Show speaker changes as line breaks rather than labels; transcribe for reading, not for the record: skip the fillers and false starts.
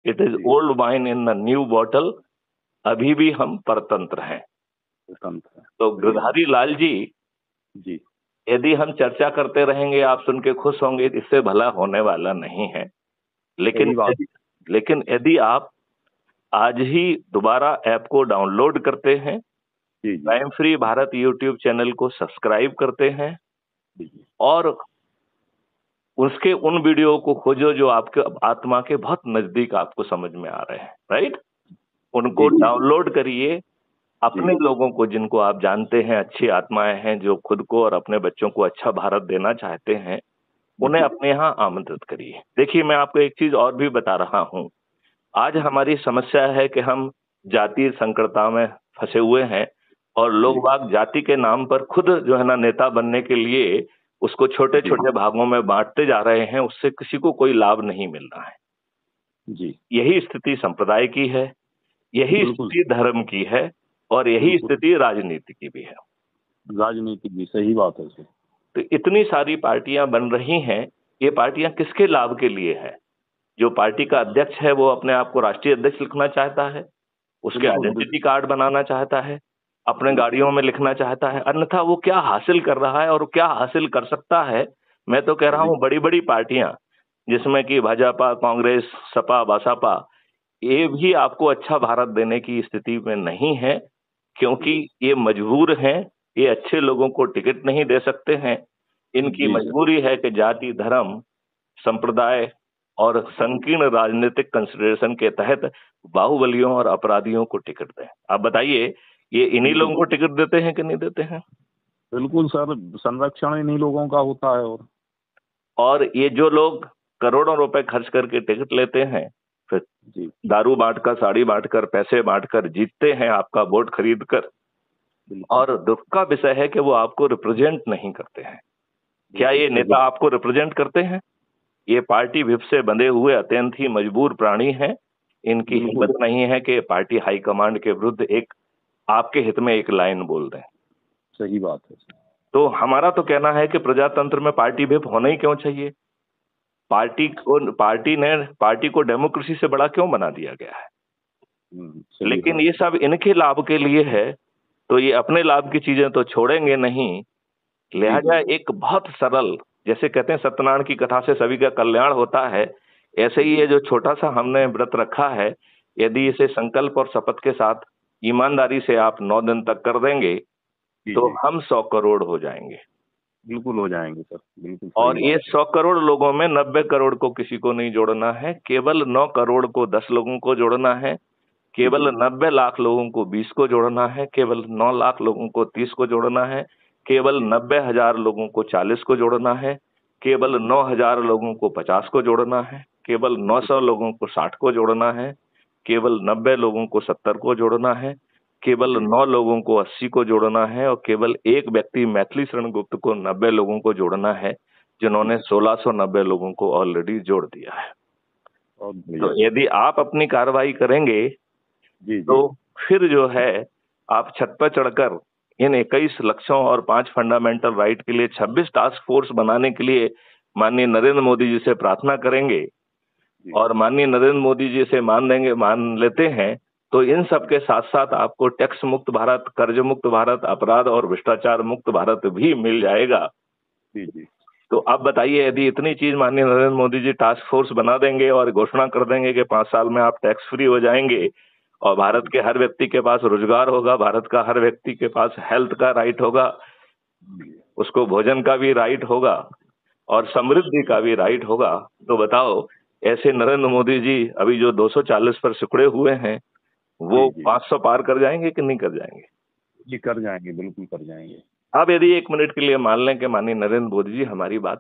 It is
जी
old wine in the new bottle. अभी भी हम परतंत्र हैं।
स्वतंत्र है।
तो
सही बात।
गिरधारी लाल जी,
जी
यदि हम चर्चा करते रहेंगे आप सुन के खुश होंगे, इससे भला होने वाला नहीं है। लेकिन
सही बात।
लेकिन यदि आप आज ही दोबारा ऐप को डाउनलोड करते हैं,
जी जी
crime free Bharat YouTube channel को सब्सक्राइब करते हैं
जी जी।
और उसके उन वीडियो को खोजो जो आपके आत्मा के बहुत नजदीक आपको समझ में आ रहे हैं, राइट? उनको
जी जी
डाउनलोड करिए।
जी
अपने लोगों को जिनको आप जानते हैं, अच्छी आत्माएं हैं जो खुद को और अपने बच्चों को अच्छा भारत देना चाहते हैं, उन्हें
जी
अपने यहाँ आमंत्रित करिए। देखिए, मैं आपको एक चीज और भी बता रहा हूँ। आज
जी
हमारी समस्या है कि हम जातीय संकरता में फंसे हुए हैं और लोग
जी
बाग जाति के नाम पर खुद जो है ना नेता बनने के लिए उसको छोटे
जी
छोटे भागों में बांटते जा रहे हैं। उससे किसी को कोई लाभ नहीं मिल रहा है।
जी।
यही स्थिति संप्रदाय की है, यही
बिल्कुल
स्थिति धर्म की है और यही
बिल्कुल।
स्थिति राजनीति की भी है।
राजनीतिक भी सही बात है सर।
तो इतनी सारी पार्टियां बन रही हैं, ये पार्टियां किसके लाभ के लिए है? जो पार्टी का अध्यक्ष है वो अपने आप को राष्ट्रीय अध्यक्ष लिखना चाहता है, उसके
बिल्कुल
आइडेंटिटी
बिल्कुल
कार्ड बनाना चाहता है, अपने
बिल्कुल।
गाड़ियों में लिखना चाहता है, अन्यथा वो क्या हासिल कर रहा है और क्या हासिल कर सकता है? मैं तो कह रहा
जी
हूं बड़ी बड़ी पार्टियां जिसमें कि भाजपा, कांग्रेस, सपा, बसपा, ये भी आपको अच्छा भारत देने की स्थिति में नहीं है, क्योंकि
जी
ये मजबूर हैं। ये अच्छे लोगों को टिकट नहीं दे सकते हैं। इनकी
जी सर।
मजबूरी है कि जाति, धर्म, संप्रदाय और संकीर्ण राजनीतिक कंसिडरेशन के तहत बाहुबलियों और अपराधियों को टिकट दें। आप बताइए, ये इन्हीं
बिल्कुल
लोगों को टिकट देते हैं कि नहीं देते हैं?
बिल्कुल सर, संरक्षण इन्हीं लोगों का होता है।
और ये जो लोग करोड़ों रुपए खर्च करके टिकट लेते हैं, फिर
जी
दारू बांटकर, साड़ी बांटकर, पैसे बांटकर जीतते हैं आपका वोट खरीद कर।
बिल्कुल
और दुख का विषय है कि वो आपको रिप्रेजेंट नहीं करते हैं। क्या
बिल्कुल
ये
सही।
नेता आपको रिप्रेजेंट करते हैं? ये पार्टी व्हिप से बंधे हुए अत्यंत ही मजबूर प्राणी हैं। इनकी
बिल्कुल
हिम्मत नहीं है कि पार्टी हाईकमांड के विरुद्ध एक आपके हित में एक लाइन बोल दें।
सही बात है सर।
तो हमारा तो कहना है कि प्रजातंत्र में पार्टी व्हिप होना ही क्यों चाहिए? पार्टी को डेमोक्रेसी से बड़ा क्यों बना दिया गया है?
सही
लेकिन
बात
ये
है।
सब इनके लाभ के लिए है, तो ये अपने लाभ की चीजें तो छोड़ेंगे नहीं।
जी
लिहाजा
जी
एक बहुत सरल, जैसे कहते हैं सत्यनारायण की कथा से सभी का कल्याण होता है, ऐसे ही
जी
ये जो छोटा सा हमने व्रत रखा है, यदि इसे
जी
संकल्प और शपथ के साथ ईमानदारी से आप 9 दिन तक कर देंगे
जी
तो
जी।
हम 100 करोड़ हो जाएंगे।
बिल्कुल हो जाएंगे सर, बिल्कुल सही
और ये
बात है।
100 करोड़ लोगों में 90 करोड़ को किसी को नहीं जोड़ना है, केवल 9 करोड़ को 10 लोगों को जोड़ना है, केवल
जी
90 लाख लोगों को 20 को जोड़ना है, केवल 9 लाख लोगों को 30 को जोड़ना है, केवल
जी
90,000 लोगों को 40 को जोड़ना है, केवल
जी
9,000 लोगों को 50 को जोड़ना है, केवल
जी
900 लोगों को 60 को जोड़ना है, केवल 90 लोगों को 70 को जोड़ना है, केवल
जी
9 लोगों को 80 को जोड़ना है और केवल एक व्यक्ति मैथिली शरण गुप्त को 90 लोगों को जोड़ना है, जिन्होंने
जी।
1690 लोगों को ऑलरेडी जोड़ दिया है।
बहुत
तो
बढ़िया सर।
यदि आप अपनी कार्रवाई करेंगे
जी
तो
जी
फिर जो है आप छत पर चढ़कर इन 21 लक्ष्यों और 5 फंडामेंटल राइट के लिए 26 टास्क फोर्स बनाने के लिए माननीय नरेंद्र मोदी जी से प्रार्थना करेंगे
जी
और माननीय नरेंद्र मोदी जी से मान लेते हैं, तो इन सब के साथ साथ आपको टैक्स मुक्त भारत, कर्ज मुक्त भारत, अपराध और भ्रष्टाचार मुक्त भारत भी मिल जाएगा।
जी जी
तो आप बताइए, यदि इतनी चीज माननीय नरेंद्र मोदी जी टास्क फोर्स बना देंगे और घोषणा कर देंगे कि 5 साल में आप टैक्स फ्री हो जाएंगे और भारत
जी
के हर व्यक्ति के पास रोजगार होगा, भारत का हर व्यक्ति के पास हेल्थ का राइट होगा,
जी।
उसको भोजन का भी राइट होगा और समृद्धि का भी राइट होगा, तो बताओ ऐसे नरेंद्र मोदी जी अभी जो 240 पर सिकुड़े हुए हैं, वो
जी जी
500 पार कर जाएंगे कि नहीं कर जाएंगे?
जी कर जाएंगे, बिल्कुल कर जाएंगे।
अब यदि 1 मिनट के लिए मान लें कि माननीय नरेंद्र मोदी जी हमारी बात